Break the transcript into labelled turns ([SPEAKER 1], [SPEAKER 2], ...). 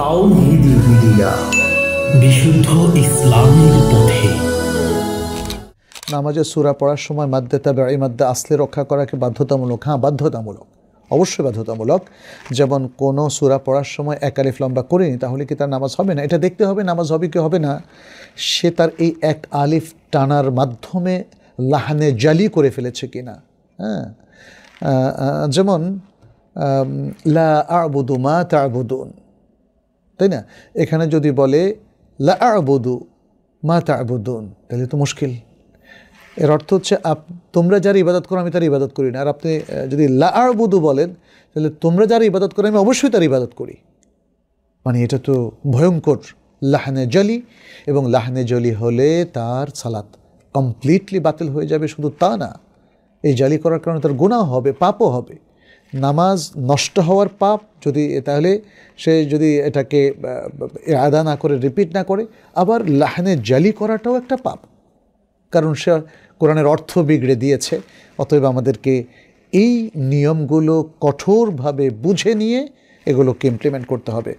[SPEAKER 1] তাওহীদি media, বিশুদ্ধ ইসলামের পথে।
[SPEAKER 2] নামাজে সূরা পড়ার সময় মাদ্দে তাবেঈ মাদ্দে আসলে রক্ষা করাকে বাধ্যতামূলক? হ্যাঁ, বাধ্যতামূলক, অবশ্যই বাধ্যতামূলক। যেমন কোনো সূরা পড়ার সময় এক আলিফ লম্বা করেনি, তাহলে কি তার নামাজ হবে না? এটা দেখতে হবে নামাজ হবে কি হবে না। সে তার এই এক আলিফ টানার মাধ্যমে লাহানে জালি করে ফেলেছে কিনা। হ্যাঁ, যেমন লা আ'বুদু মা তা'বুদুন, তাই না? এখানে যদি বলে লা আ'বুদু মা তা'বুদুন, তাহলে তো মুশকিল। এর অর্থ হচ্ছে তোমরা যার ইবাদত করো আমি তার ইবাদত করি না। আর আপনি যদি লা আ'বুদু বলেন, তাহলে তোমরা যার ইবাদত করো আমি অবশ্যই তার ইবাদত করি। মানে এটা তো ভয়ঙ্কর লাহনে জলি, এবং লাহনে জলি হলে তার সালাত কমপ্লিটলি বাতিল হয়ে যাবে। শুধু তা না, এই জালি করার কারণে তার গুনাহ হবে, পাপও হবে, নামাজ নষ্ট হওয়ার পাপ। যদি তাহলে সে যদি এটাকে আদা না করে, রিপিট না করে, আবার লাহনে জালি করাটাও একটা পাপ, কারণ সে কোরআনের অর্থ বিগড়ে দিয়েছে। অতএব আমাদেরকে এই নিয়মগুলো কঠোরভাবে বুঝে নিয়ে এগুলোকে ইমপ্লিমেন্ট করতে হবে।